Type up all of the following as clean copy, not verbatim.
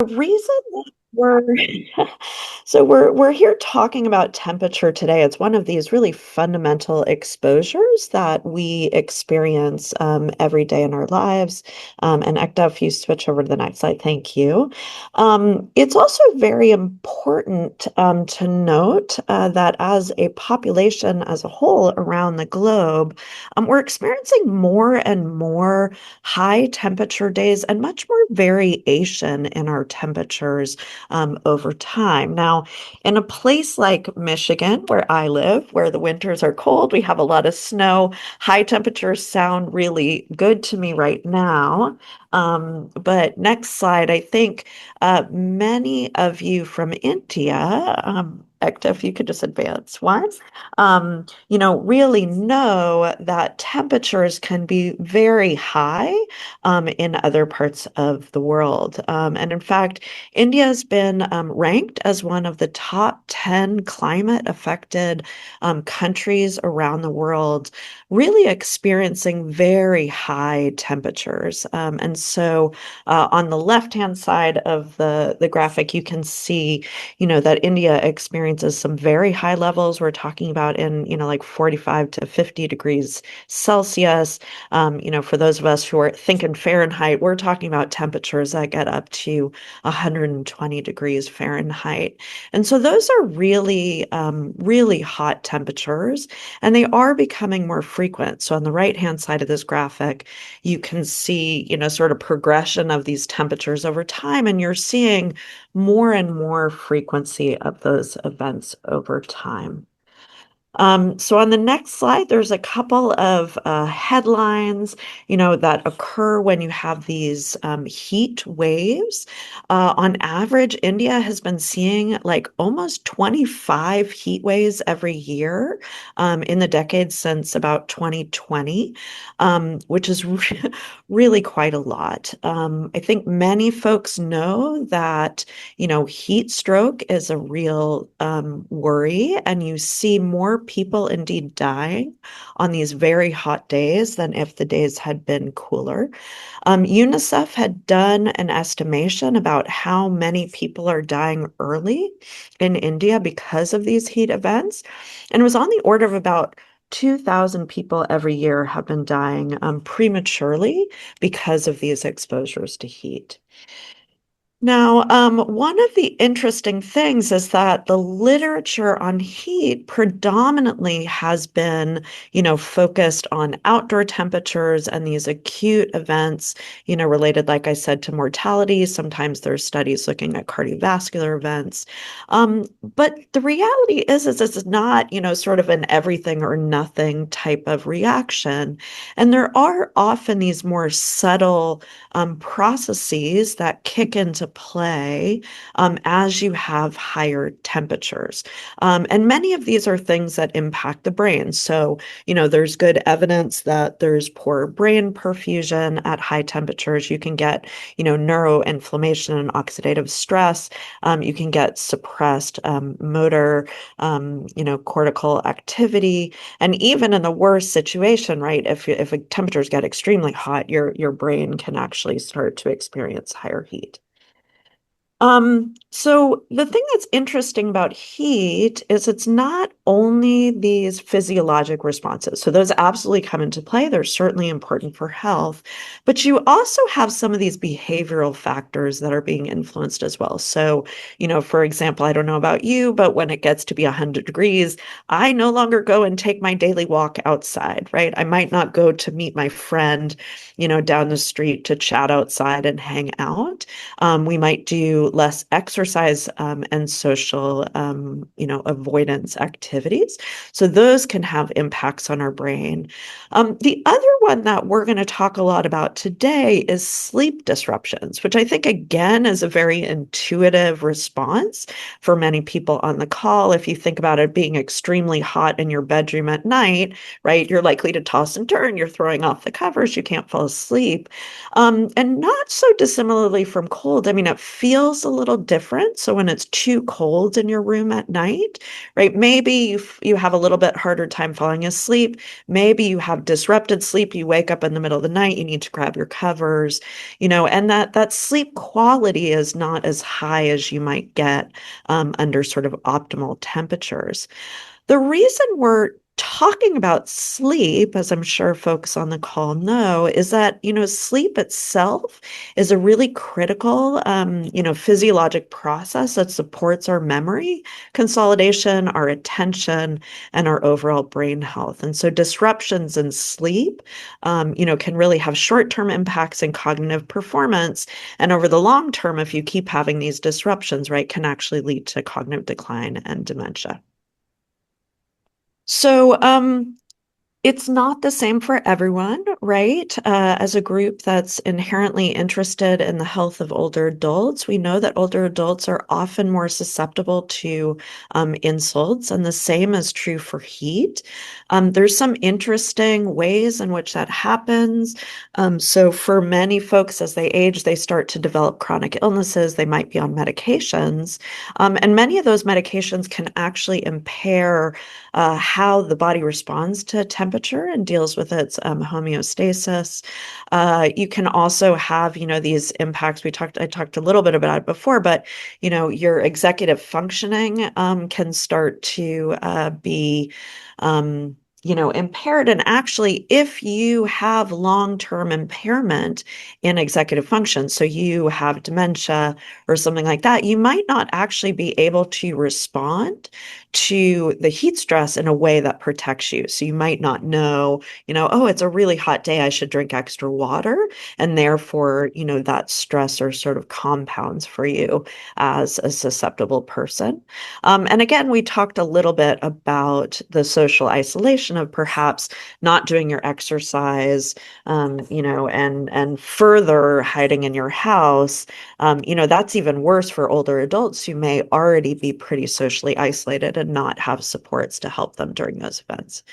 reason that we're we're here talking about temperature today. It's one of these really fundamental exposures that we experience every day in our lives. And Ekta, if you switch over to the next slide, thank you. It's also very important to note that as a population as a whole around the globe, we're experiencing more and more high temperature days and much more variation in our temperatures over time. Now, in a place like Michigan, where I live, where the winters are cold, we have a lot of snow, high temperatures sound really good to me right now. But next slide, I think many of you from India, Ekta, if you could just advance one, really know that temperatures can be very high in other parts of the world. And in fact, India has been ranked as one of the top 10 climate affected countries around the world, really experiencing very high temperatures. And so on the left-hand side of the graphic, you can see, that India experiences some very high levels. We're talking about in, like 45 to 50 degrees Celsius. For those of us who are thinking Fahrenheit, we're talking about temperatures that get up to 120 degrees Fahrenheit. And so those are really, really hot temperatures, and they are becoming more frequent. So on the right-hand side of this graphic, you can see, sort of progression of these temperatures over time, and you're seeing more and more frequency of those events over time. So on the next slide, there's a couple of headlines, that occur when you have these heat waves. On average, India has been seeing like almost 25 heat waves every year in the decade since about 2020, which is really quite a lot. I think many folks know that, heat stroke is a real worry, and you see more people indeed dying on these very hot days than if the days had been cooler. UNICEF had done an estimation about how many people are dying early in India because of these heat events, and it was on the order of about 2,000 people every year have been dying prematurely because of these exposures to heat. Now, one of the interesting things is that the literature on heat predominantly has been, focused on outdoor temperatures and these acute events, related, like I said, to mortality. Sometimes there's studies looking at cardiovascular events. But the reality is this is not, sort of an everything or nothing type of reaction. And there are often these more subtle processes that kick into play as you have higher temperatures. And many of these are things that impact the brain. So, there's good evidence that there's poor brain perfusion at high temperatures. You can get, neuroinflammation and oxidative stress. You can get suppressed motor, cortical activity. And even in the worst situation, right, if temperatures get extremely hot, your brain can actually start to experience higher heat. So the thing that's interesting about heat is it's not only these physiologic responses. So those absolutely come into play. They're certainly important for health, but you also have some of these behavioral factors that are being influenced as well. So, for example, I don't know about you, but when it gets to be 100 degrees, I no longer go and take my daily walk outside, right? I might not go to meet my friend, down the street to chat outside and hang out. We might do less exercise and social, avoidance activities. So those can have impacts on our brain. The other one that we're going to talk a lot about today is sleep disruptions, which I think, again, is a very intuitive response for many people on the call. If you think about it being extremely hot in your bedroom at night, right, you're likely to toss and turn. You're throwing off the covers. You can't fall asleep. And not so dissimilarly from cold. I mean, it feels a little different different. So when it's too cold in your room at night, right, maybe you have a little bit harder time falling asleep. Maybe you have disrupted sleep. You wake up in the middle of the night, you need to grab your covers, and that sleep quality is not as high as you might get under sort of optimal temperatures. The reason we're talking about sleep, as I'm sure folks on the call know, is that, sleep itself is a really critical, physiologic process that supports our memory, consolidation, our attention, and our overall brain health. And so disruptions in sleep, can really have short-term impacts in cognitive performance. And over the long term, if you keep having these disruptions, right, can actually lead to cognitive decline and dementia. So, it's not the same for everyone, right? As a group that's inherently interested in the health of older adults, we know that older adults are often more susceptible to insults, and the same is true for heat. There's some interesting ways in which that happens. So for many folks, as they age, they start to develop chronic illnesses. They might be on medications, and many of those medications can actually impair how the body responds to temperature and deals with its homeostasis. You can also have, these impacts. I talked a little bit about it before, but, your executive functioning can start to be impaired. And actually, if you have long-term impairment in executive function, so you have dementia or something like that, you might not actually be able to respond to the heat stress in a way that protects you. So you might not know, oh, it's a really hot day, I should drink extra water. And therefore, that stressor sort of compounds for you as a susceptible person. And again, we talked a little bit about the social isolation of perhaps not doing your exercise, and further hiding in your house. That's even worse for older adults who may already be pretty socially isolated and not have supports to help them during those events.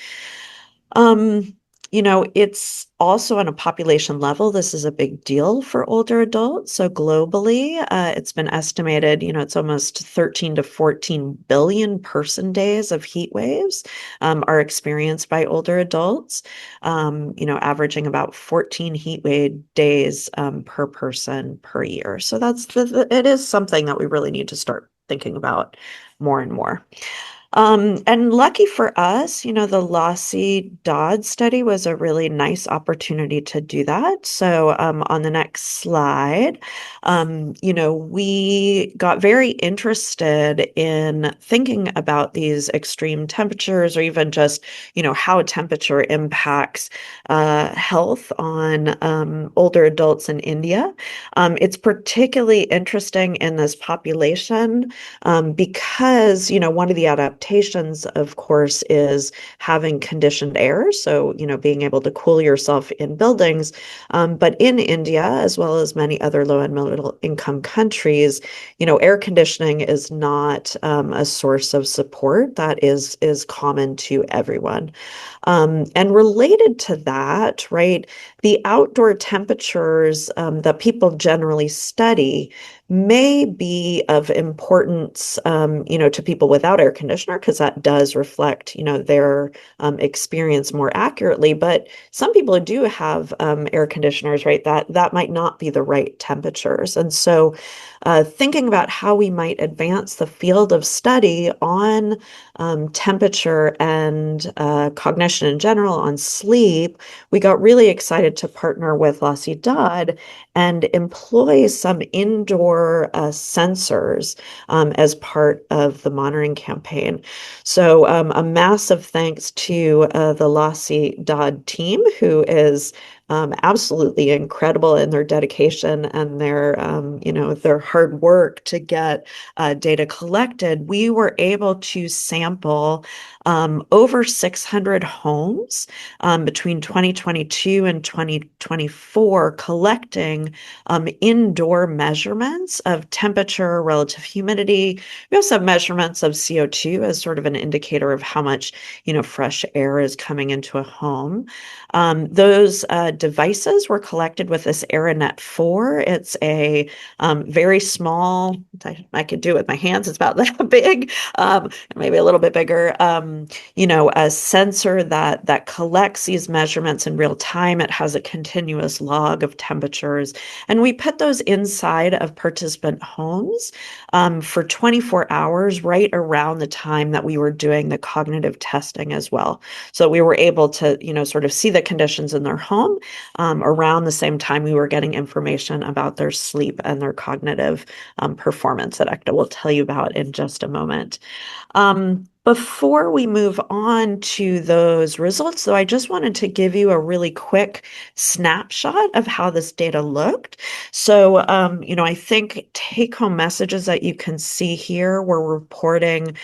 It's also on a population level, this is a big deal for older adults. So globally, it's been estimated, it's almost 13 to 14 billion person days of heat waves are experienced by older adults, averaging about 14 heat wave days per person per year. So it is something that we really need to start thinking about more and more. And lucky for us, the LASI-DAD study was a really nice opportunity to do that. So on the next slide, we got very interested in thinking about these extreme temperatures or even just, how temperature impacts health on older adults in India. It's particularly interesting in this population because, one of the adaptations, of course, is having conditioned air. So, being able to cool yourself in buildings. But in India, as well as many other low and middle income countries, air conditioning is not a source of support that is common to everyone. And related to that, right, the outdoor temperatures that people generally study may be of importance, to people without air conditioner, because that does reflect, their experience more accurately. But some people who do have air conditioners, right, that might not be the right temperatures. And so thinking about how we might advance the field of study on temperature and cognition in general, on sleep, we got really excited to partner with LASI-DAD and employ some indoor sensors as part of the monitoring campaign. So a massive thanks to the LASI-DAD team, who is absolutely incredible in their dedication and their hard work to get data collected. We were able to sample over 600 homes between 2022 and 2024, collecting indoor measurements of temperature, relative humidity. We also have measurements of CO2 as sort of an indicator of how much, fresh air is coming into a home. Those devices were collected with this AeroNet 4. It's a very small I could do it with my hands. It's about that big, maybe a little bit bigger. A sensor that collects these measurements in real time. It has a continuous log of temperatures, and we put those inside of participant homes for 24 hours, right around the time that we were doing the cognitive testing as well. So we were able to, sort of see the conditions in their home around the same time we were getting information about their sleep and their cognitive performance that Ekta will tell you about in just a moment. Before we move on to those results, though, I just wanted to give you a really quick snapshot of how this data looked. So, I think take-home messages that you can see here, we're reporting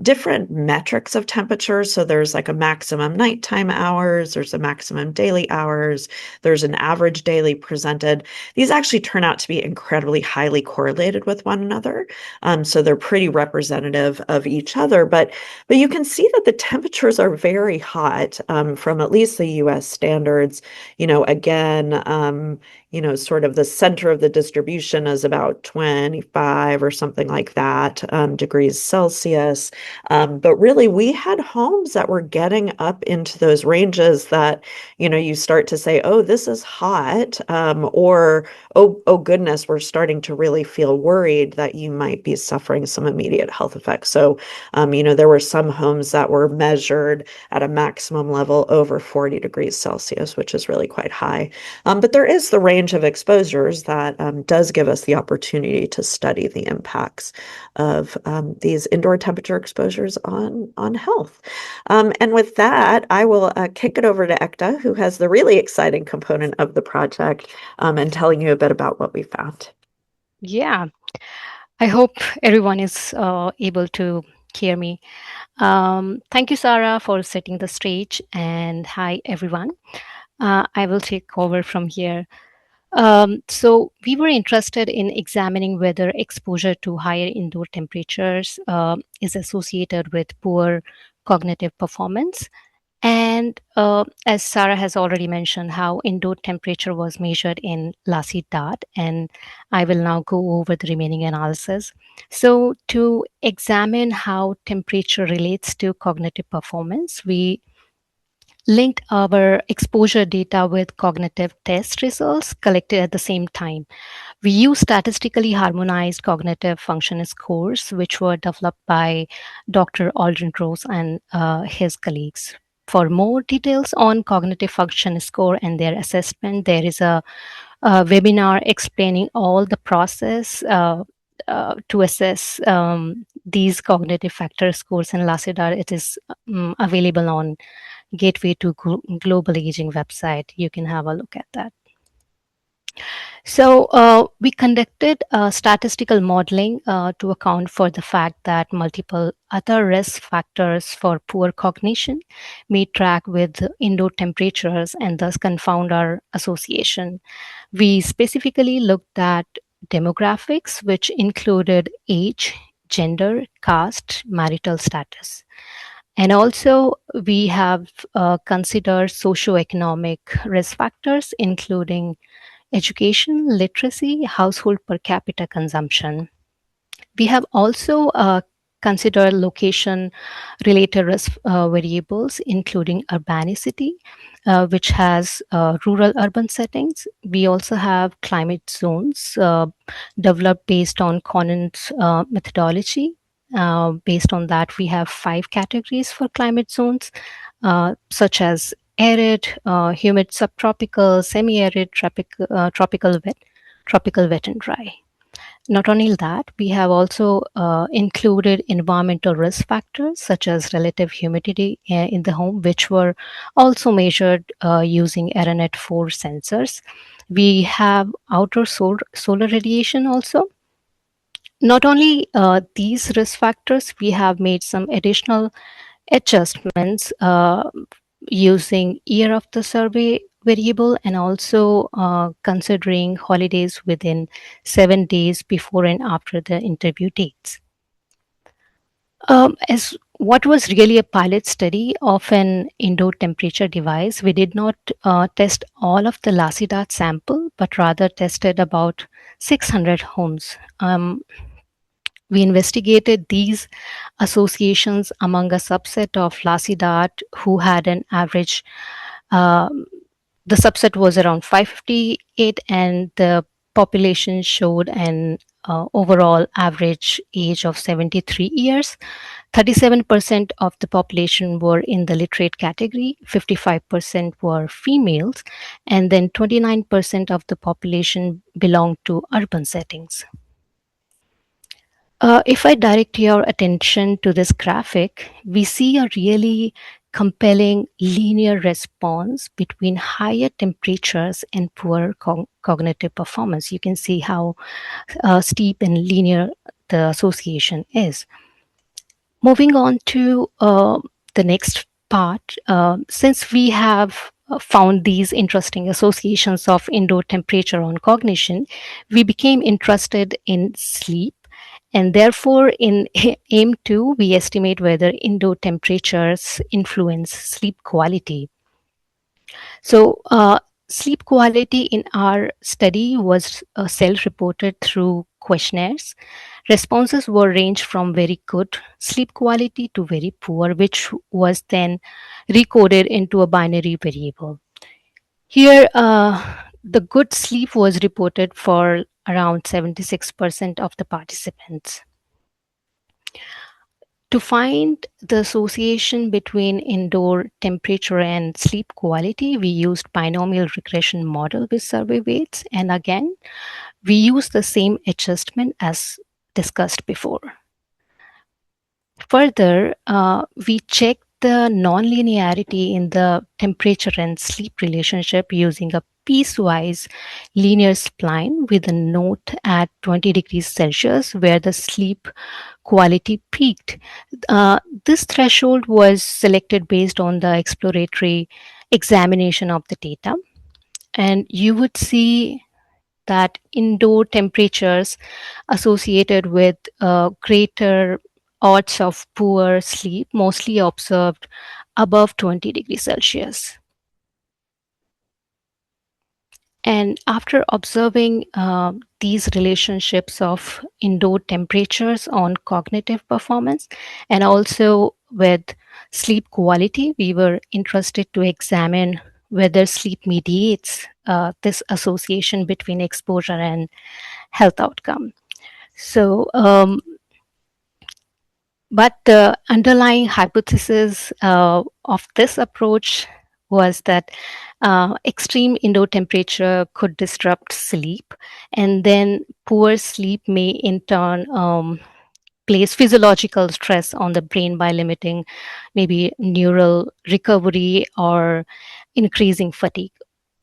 different metrics of temperature. So there's like a maximum nighttime hours, there's a maximum daily hours, there's an average daily presented. These actually turn out to be incredibly highly correlated with one another. So they're pretty representative of each other, but you can see that the temperatures are very hot from at least the US standards. Again, sort of the center of the distribution is about 25 or something like that degrees Celsius. But really, we had homes that were getting up into those ranges that, you start to say, oh, this is hot, or oh goodness, we're starting to really feel worried that you might be suffering some immediate health effects. So, there were some homes that were measured at a maximum level over 40 degrees Celsius, which is really quite high. But there is the range of exposures that does give us the opportunity to study the impacts of these indoor temperature exposures on health. And with that, I will kick it over to Ekta, who has the really exciting component of the project and telling you a bit about what we found. Yeah, I hope everyone is able to hear me. Thank you, Sarah, for setting the stage. And hi, everyone. I will take over from here. So we were interested in examining whether exposure to higher indoor temperatures is associated with poor cognitive performance. And as Sarah has already mentioned, how indoor temperature was measured in LASI-DAD, and I will now go over the remaining analysis. So, to examine how temperature relates to cognitive performance, we linked our exposure data with cognitive test results collected at the same time. We use statistically harmonized cognitive function scores, which were developed by Dr. Aldrin Rose and his colleagues. For more details on cognitive function score and their assessment, there is a webinar explaining all the process to assess these cognitive factor scores in LASIDAR. It is available on Gateway to Global Aging website. You can have a look at that. So we conducted statistical modeling to account for the fact that multiple other risk factors for poor cognition may track with indoor temperatures and thus confound our association. We specifically looked at demographics, which included age, gender, caste, marital status. And also, we have considered socioeconomic risk factors, including education, literacy, household per capita consumption. We have also considered location related risk variables, including urbanicity, which has rural urban settings. We also have climate zones developed based on Conant's methodology. Based on that, we have 5 categories for climate zones, such as arid, humid subtropical, semi-arid, tropical wet and dry. Not only that, we have also included environmental risk factors such as relative humidity in the home, which were also measured using ARANET 4 sensors. We have outer solar radiation also. Not only these risk factors, we have made some additional adjustments using year of the survey variable and also considering holidays within 7 days before and after the interview dates. As what was really a pilot study of an indoor temperature device, we did not test all of the LASI-DAD sample, but rather tested about 600 homes. We investigated these associations among a subset of LASI-DAD who had an average, the subset was around 558, and the population showed an overall average age of 73 years. 37% of the population were in the literate category, 55% were females, and then 29% of the population belonged to urban settings. If I direct your attention to this graphic, we see a really compelling linear response between higher temperatures and poor cognitive performance. You can see how steep and linear the association is. Moving on to the next part, since we have found these interesting associations of indoor temperature on cognition, we became interested in sleep. And therefore, in AIM 2, we estimate whether indoor temperatures influence sleep quality. So, sleep quality in our study was self-reported through questionnaires. Responses were ranged from very good sleep quality to very poor, which was then recoded into a binary variable. Here, the good sleep was reported for around 76% of the participants. To find the association between indoor temperature and sleep quality, we used binomial regression model with survey weights. And again, we used the same adjustment as discussed before. Further, we checked the nonlinearity in the temperature and sleep relationship using a piecewise linear spline with a note at 20 degrees Celsius where the sleep quality peaked. This threshold was selected based on the exploratory examination of the data. And you would see that indoor temperatures associated with greater odds of poor sleep mostly observed above 20 degrees Celsius. And after observing these relationships of indoor temperatures on cognitive performance and also with sleep quality, we were interested to examine whether sleep mediates this association between exposure and health outcome. So, but the underlying hypothesis of this approach was that extreme indoor temperature could disrupt sleep, and then poor sleep may in turn place physiological stress on the brain by limiting maybe neural recovery or increasing fatigue.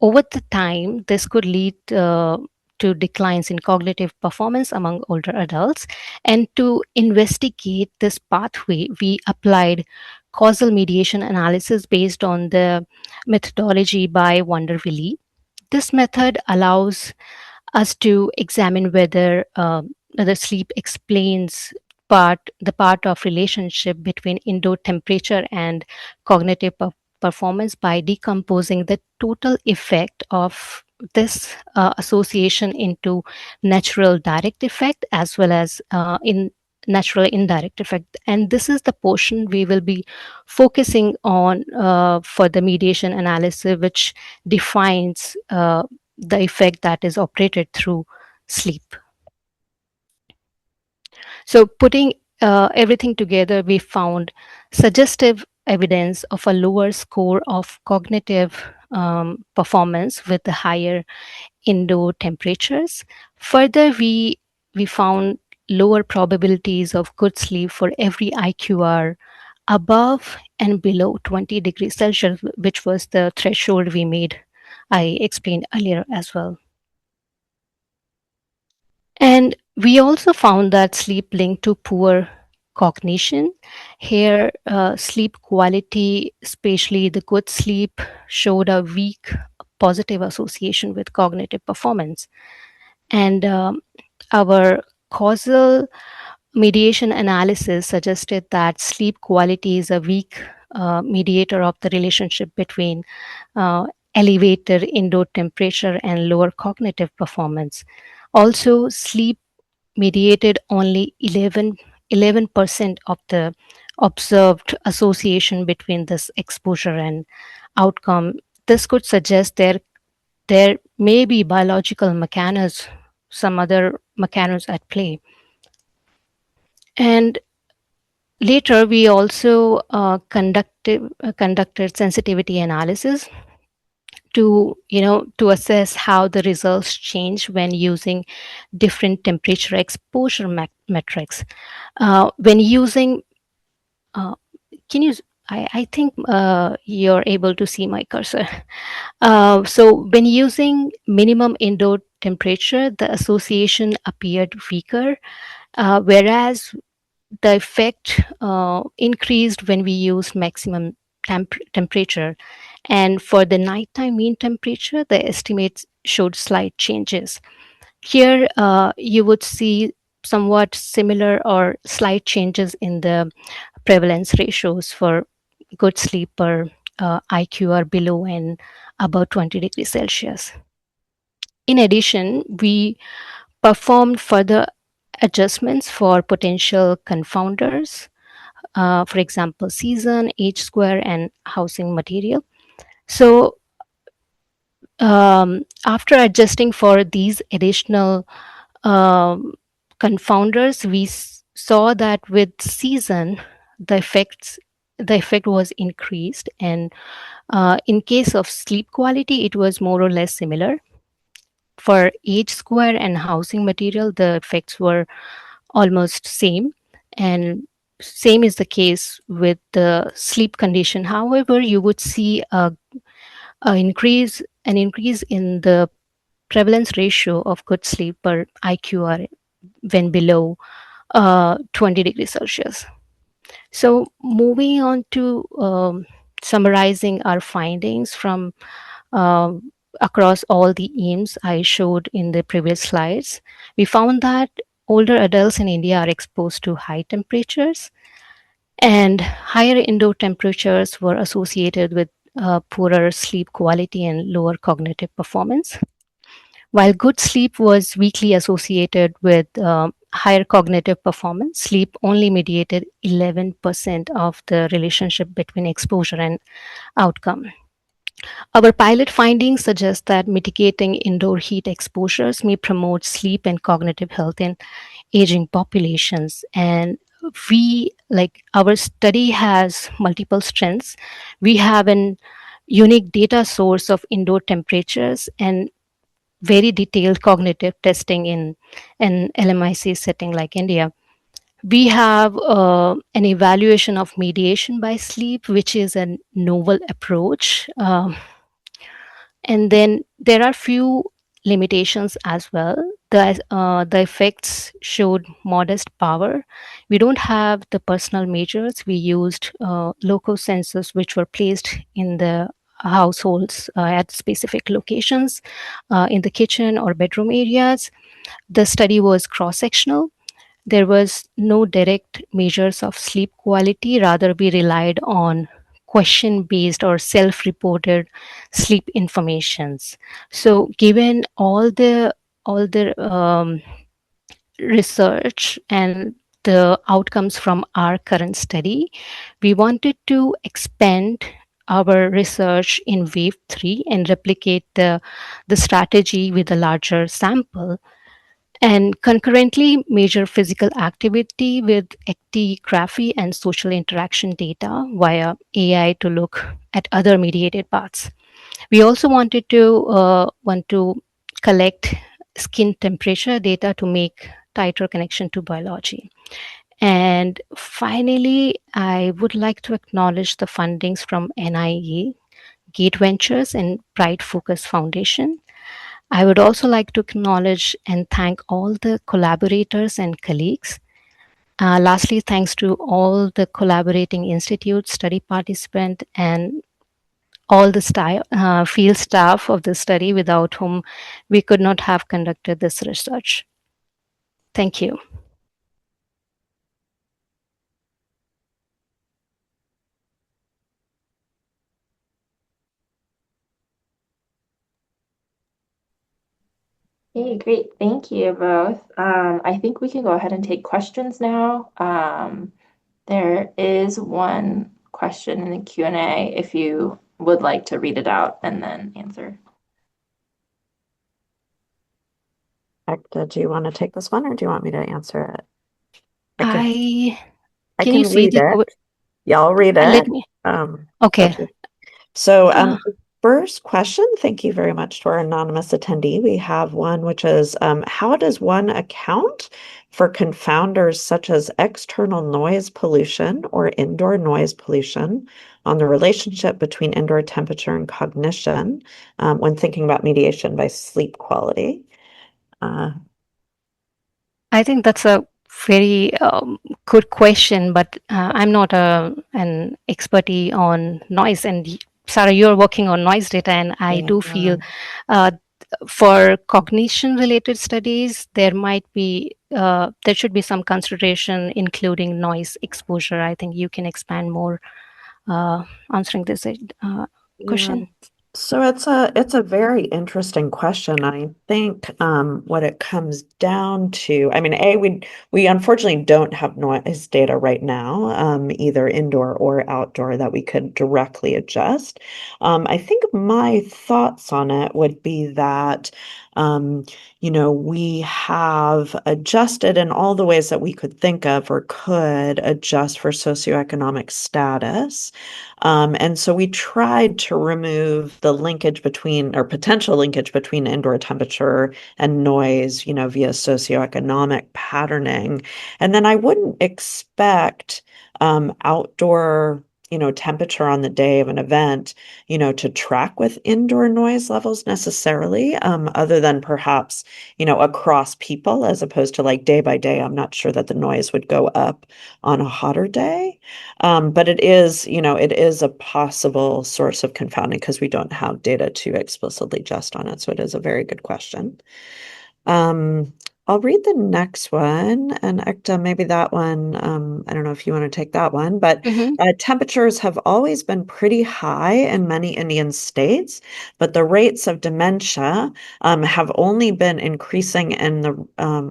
Over the time, this could lead to declines in cognitive performance among older adults. And to investigate this pathway, we applied causal mediation analysis based on the methodology by Wondervili. This method allows us to examine whether sleep explains the part of relationship between indoor temperature and cognitive performance by decomposing the total effect of this association into natural direct effect as well as in natural indirect effect. And this is the portion we will be focusing on for the mediation analysis, which defines the effect that is operated through sleep. So putting everything together, we found suggestive evidence of a lower score of cognitive performance with the higher indoor temperatures. Further, we found lower probabilities of good sleep for every IQR above and below 20 degrees Celsius, which was the threshold we made, I explained earlier as well. And we also found that sleep linked to poor cognition. Here, sleep quality, especially the good sleep, showed a weak positive association with cognitive performance. And our causal mediation analysis suggested that sleep quality is a weak mediator of the relationship between elevated indoor temperature and lower cognitive performance. Also, sleep mediated only 11% of the observed association between this exposure and outcome. This could suggest there may be biological mechanisms, some other mechanisms at play. And later, we also conducted sensitivity analysis to assess how the results change when using different temperature exposure metrics. When using, uh, can you? I think you're able to see my cursor. So when using minimum indoor temperature, the association appeared weaker, whereas the effect increased when we used maximum temperature. And for the nighttime mean temperature, the estimates showed slight changes. Here, you would see somewhat similar or slight changes in the prevalence ratios for good sleeper, IQ are below and above 20 degrees Celsius. In addition, we performed further adjustments for potential confounders, for example, season, age square, and housing material. So, after adjusting for these additional um, confounders, we saw that with season, the effect was increased, and in case of sleep quality, it was more or less similar. For age square and housing material, the effects were almost same, and same is the case with the sleep condition. However, you would see an increase in the prevalence ratio of good sleep per IQR when below 20 degrees Celsius. So, moving on to summarizing our findings from across all the EAMS I showed in the previous slides, we found that older adults in India are exposed to high temperatures, and higher indoor temperatures were associated with poorer sleep quality and lower cognitive performance. While good sleep was weakly associated with higher cognitive performance, sleep only mediated 11% of the relationship between exposure and outcome. Our pilot findings suggest that mitigating indoor heat exposures may promote sleep and cognitive health in aging populations. And our study has multiple strengths. We have an unique data source of indoor temperatures and very detailed cognitive testing in an LMIC setting like India. We have an evaluation of mediation by sleep, which is a novel approach. And then there are few limitations as well. The effects showed modest power. We don't have the personal measures. We used local sensors which were placed in the households at specific locations in the kitchen or bedroom areas. The study was cross sectional. There was no direct measures of sleep quality, rather, we relied on question based or self reported sleep informations. So, given all the research and the outcomes from our current study, we wanted to expand our research in wave 3 and replicate the strategy with a larger sample and concurrently measure physical activity with actigraphy and social interaction data via AI to look at other mediated paths. We also want to collect skin temperature data to make tighter connection to biology. And finally, I would like to acknowledge the fundings from NIE, Gate Ventures, and Pride Focus Foundation. I would also like to acknowledge and thank all the collaborators and colleagues. Lastly, thanks to all the collaborating institutes, study participants, and all the field staff of the study without whom we could not have conducted this research. Thank you. Okay, great. Thank you both. I think we can go ahead and take questions now. There is one question in the Q&A if you would like to read it out and then answer. Ekta, do you want to take this one or do you want me to answer it? I can I I can you can say read the it. Yeah, I'll read let it. me. Um, Okay. okay. So, Uh, first question, thank you very much to our anonymous attendee. We have one which is, how does one account for confounders such as external noise pollution or indoor noise pollution on the relationship between indoor temperature and cognition, when thinking about mediation by sleep quality? Uh, I think that's a very good question, but I'm not an expertise on noise. And Sarah, you're working on noise data, and I yeah. do feel uh, for cognition related studies, there should be some consideration, including noise exposure. I think you can expand more answering this Yeah. question. So it's a very interesting question. I think what it comes down to, I mean, we unfortunately don't have noise data right now, either indoor or outdoor that we could directly adjust. I think my thoughts on it would be that um, we have adjusted in all the ways that we could think of or could adjust for socioeconomic status. And so we tried to remove the linkage between or potential linkage between indoor temperature and noise, via socioeconomic patterning. And then I wouldn't expect outdoor, temperature on the day of an event, to track with indoor noise levels necessarily, other than perhaps, across people as opposed to like day by day. I'm not sure that the noise would go up on a hotter day. But it is a possible source of confounding because we don't have data to explicitly just on it. So it is a very good question. Um, I'll read the next one, and Ekta, maybe that one, I don't know if you want to take that one, but Hmm. temperatures have always been pretty high in many Indian states, but the rates of dementia have only been increasing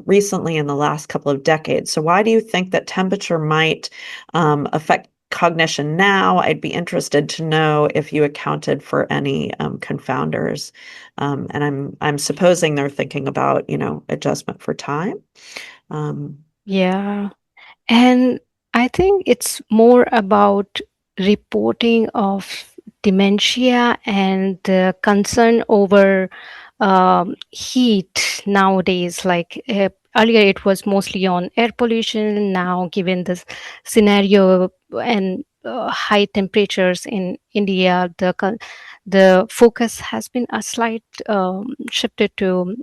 recently in the last couple of decades. So why do you think that temperature might affect cognition now? I'd be interested to know if you accounted for any confounders. And I'm supposing they're thinking about, adjustment for time. Um, Yeah. And I think it's more about reporting of dementia and the concern over heat nowadays. Like earlier, it was mostly on air pollution. Now, given this scenario and high temperatures in India, the focus has been a slight shifted to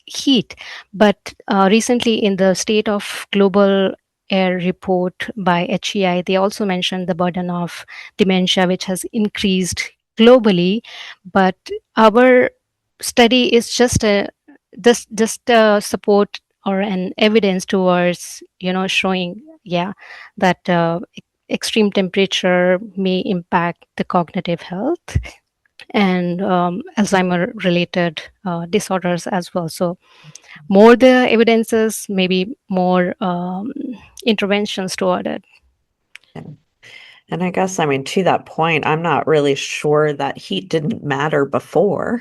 heat. But recently, in the State of Global Air report by HEI, they also mentioned the burden of dementia, which has increased globally. But our study is just a support or an evidence towards showing, yeah, that extreme temperature may impact the cognitive health and Alzheimer related disorders as well. So more the evidences, maybe more interventions toward it. and I guess, I mean, to that point, I'm not really sure that heat didn't matter before.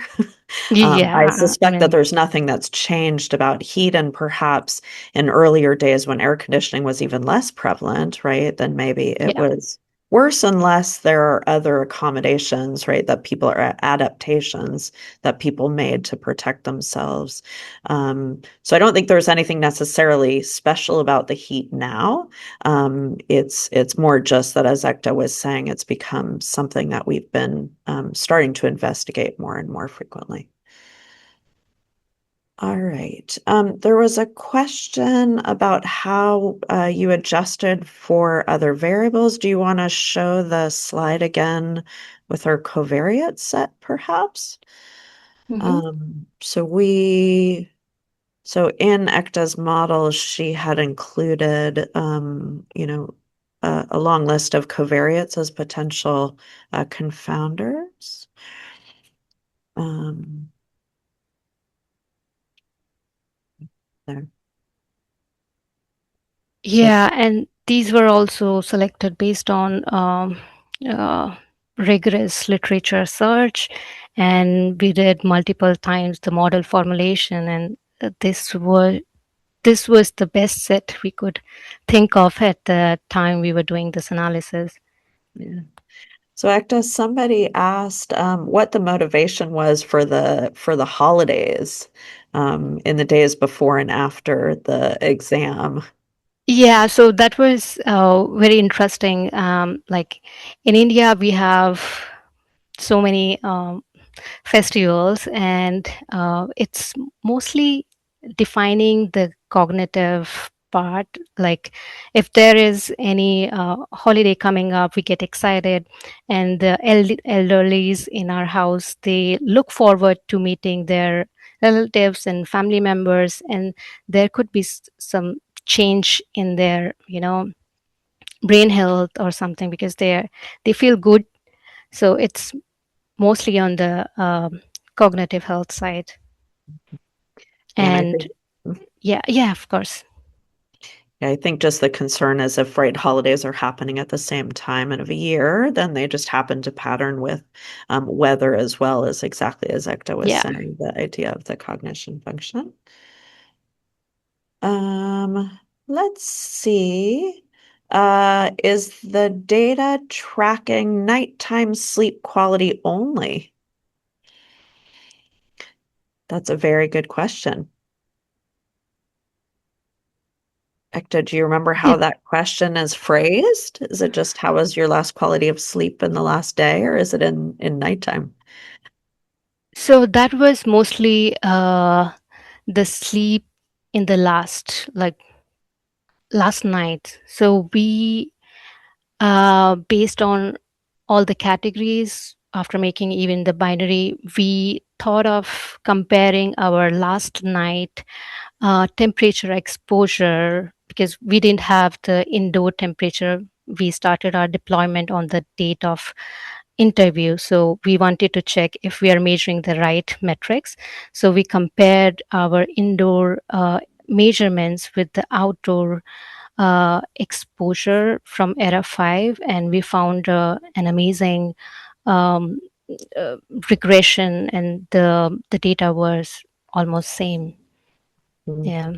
I Yeah, I suspect that mean, there's nothing that's changed about heat, and perhaps in earlier days when air conditioning was even less prevalent, right, then maybe it yeah. was worse unless there are other accommodations, right, that people are adaptations that people made to protect themselves. So I don't think there's anything necessarily special about the heat now. It's more just that, as Ekta was saying, it's become something that we've been starting to investigate more and more frequently. All right. There was a question about how you adjusted for other variables. Do you want to show the slide again with our covariate set, perhaps? Hmm. Um, so we, so in Ekta's model, she had included, a long list of covariates as potential confounders. Um, there. So Yeah, and these were also selected based on uh, rigorous literature search, and we did multiple times the model formulation, and this was the best set we could think of at the time we were doing this analysis. yeah. So Ekta, somebody asked what the motivation was for the holidays in the days before and after the exam. Yeah, so that was very interesting. Like in India, we have so many festivals, and it's mostly defining the cognitive part. Like if there is any holiday coming up, we get excited, and the elderlies in our house, they look forward to meeting their relatives and family members, and there could be some change in their brain health or something, because they feel good. So it's mostly on the cognitive health side. Yeah, and I And think yeah, of course. yeah, I think just the concern is if right holidays are happening at the same time of a year, then they just happen to pattern with weather as well as exactly as Ekta was Yeah. saying, the idea of the cognition function. Um, let's see. Is the data tracking nighttime sleep quality only? That's a very good question. Ekta, do you remember Yeah. how that question is phrased? Is it just how was your last quality of sleep in the last day, or is it in nighttime? So that was mostly the sleep in the last night. So we based on all the categories, after making even the binary, we thought of comparing our last night temperature exposure, because we didn't have the indoor temperature. We started our deployment on the date of interview, so we wanted to check if we are measuring the right metrics. So we compared our indoor measurements with the outdoor exposure from era 5, and we found an amazing um, uh, regression, and the data was almost same. Mm. Yeah,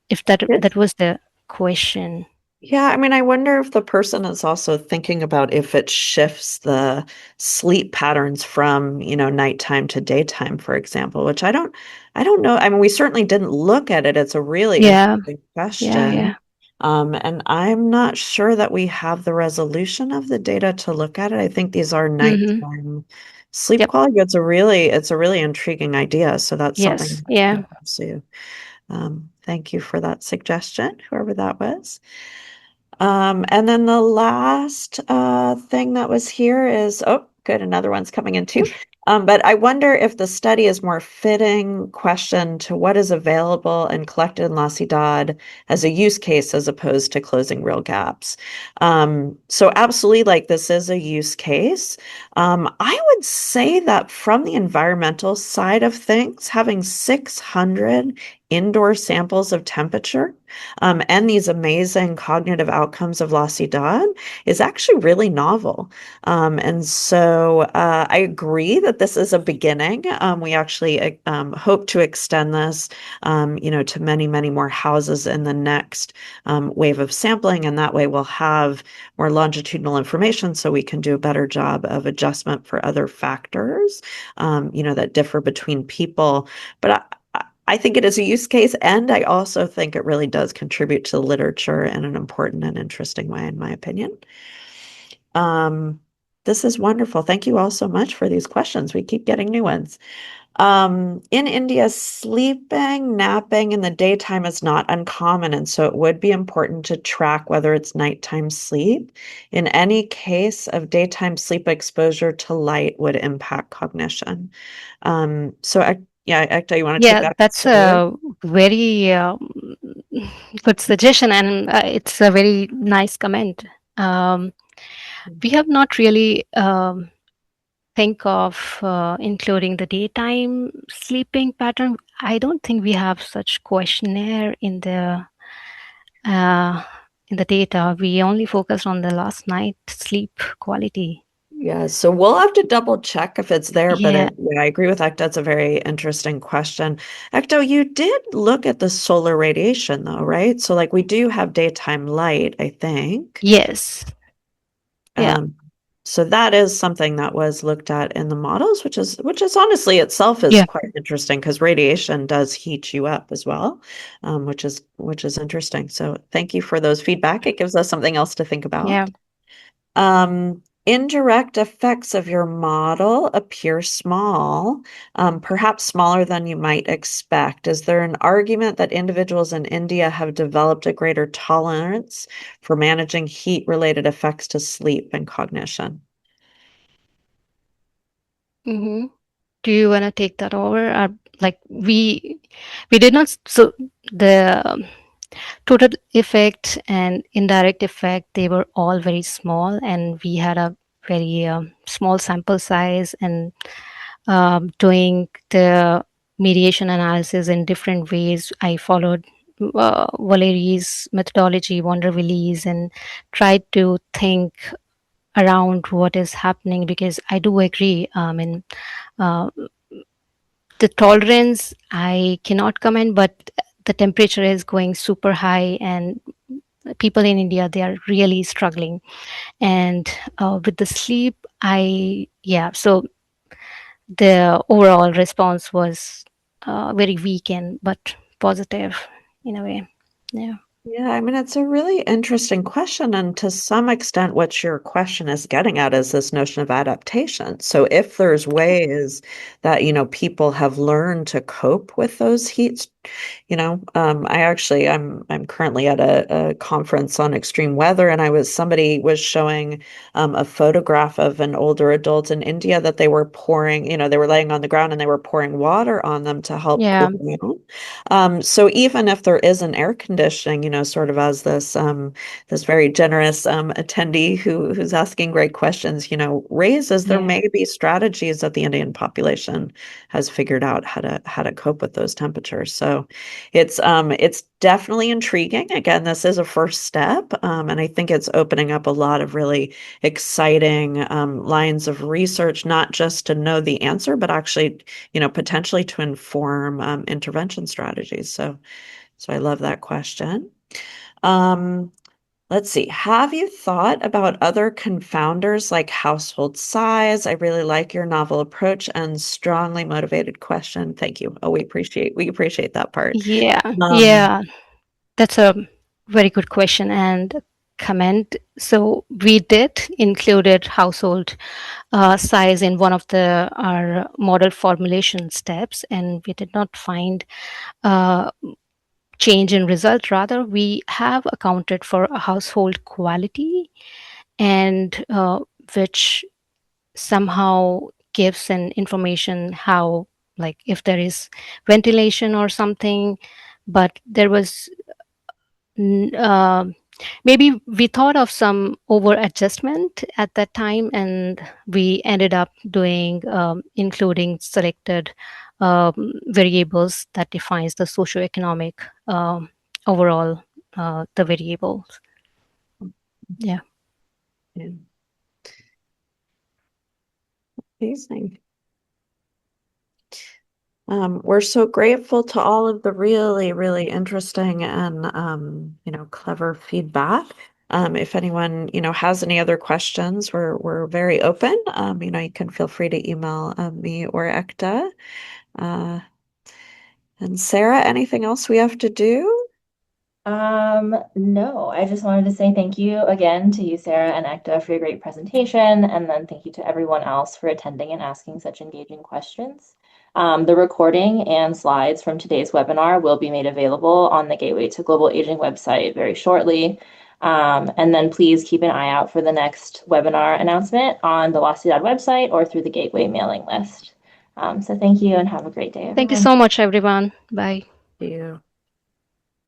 if that Yes. was the question. Yeah, I mean, I wonder if the person is also thinking about if it shifts the sleep patterns from, nighttime to daytime, for example, which I don't know. I mean, we certainly didn't look at it. It's a really Yeah, interesting yeah, question. yeah. And I'm not sure that we have the resolution of the data to look at it. I think these are Mm-hmm. nighttime sleep Yep. quality. It's a really intriguing idea. So that's Yes. something Yeah. to pursue. Thank you for that suggestion, whoever that was. And then the last thing that was here is, oh, good, another one's coming in too. But I wonder if the study is more fitting question to what is available and collected in LASI-DAD as a use case as opposed to closing real gaps. So absolutely, like this is a use case. I would say that from the environmental side of things, having 600 indoor samples of temperature and these amazing cognitive outcomes of LASI-DAD is actually really novel. And so I agree that this is a beginning. We actually hope to extend this, to many, many more houses in the next wave of sampling. And that way we'll have more longitudinal information so we can do a better job of adjustment for other factors, that differ between people. But I think it is a use case, and I also think it really does contribute to the literature in an important and interesting way, in my opinion. Um, this is wonderful. Thank you all so much for these questions. We keep getting new ones. In India, sleeping, napping in the daytime is not uncommon, and so it would be important to track whether it's nighttime sleep. In any case of daytime sleep exposure to light would impact cognition. Yeah, Ekta, you want to take Yeah, that that's forward? a very good suggestion, and it's a very nice comment. We have not really think of including the daytime sleeping pattern. I don't think we have such questionnaire uh, in the data. We only focus on the last night sleep quality. Yeah, so we'll have to double check if it's there, but Yeah. yeah, I agree with Ekta. It's a very interesting question. Ekta, you did look at the solar radiation though, right? So like we do have daytime light, I think. Yes. Yeah. Um, so that is something that was looked at in the models, which is honestly itself is Yeah. quite interesting because radiation does heat you up as well, which is interesting. So thank you for those feedback. It gives us something else to think Yeah. about. Indirect effects of your model appear small, perhaps smaller than you might expect. Is there an argument that individuals in India have developed a greater tolerance for managing heat-related effects to sleep and cognition? Mm-hmm. Do you want to take that over? Like we did not. So the total effect and indirect effect, they were all very small, and we had a very small sample size, and doing the mediation analysis in different ways. I followed Valerie's methodology, Wondervilli's, and tried to think around what is happening, because I do agree. In uh, the tolerance, I cannot comment, but the temperature is going super high, and people in India, they are really struggling. And with the sleep, so the overall response was very weak and but positive in a way. Yeah. Yeah, I mean, it's a really interesting question. And to some extent, what your question is getting at is this notion of adaptation. So if there's ways that, people have learned to cope with those heats, I'm currently at a conference on extreme weather, and somebody was showing a photograph of an older adult in India that they were pouring, they were laying on the ground and they were pouring water on them to help cool Yeah. down. So even if there is an air conditioning, sort of as this very generous attendee who's asking great questions, raises, there Yeah. may be strategies that the Indian population has figured out how to cope with those temperatures. So it's definitely intriguing. Again, this is a first step, and I think it's opening up a lot of really exciting lines of research, not just to know the answer, but actually, potentially to inform intervention strategies. So I love that question. Um, let's see. Have you thought about other confounders like household size? I really like your novel approach and strongly motivated question. Thank you. Oh, we appreciate that part. Yeah. Um, Yeah. That's a very good question and comment. So we did included household size in one of our model formulation steps, and we did not find uh, change in result. Rather, we have accounted for a household quality, and which somehow gives an information how, like, if there is ventilation or something. But there was n- uh, maybe we thought of some over adjustment at that time, and we ended up doing including selected variables that defines the socioeconomic overall the variables. Yeah. yeah, amazing. We're so grateful to all of the really, really interesting and clever feedback. If anyone has any other questions, we're very open. You can feel free to email me or Ekta. Uh, and Sarah, anything else we have to do? No, I just wanted to say thank you again to you, Sarah and Ekta, for your great presentation, and then thank you to everyone else for attending and asking such engaging questions. The recording and slides from today's webinar will be made available on the Gateway to Global Aging website very shortly. And then please keep an eye out for the next webinar announcement on the LASI-DAD website or through the Gateway mailing list. So thank you and have a great day, Thank you everyone. so much, everyone. Bye. You.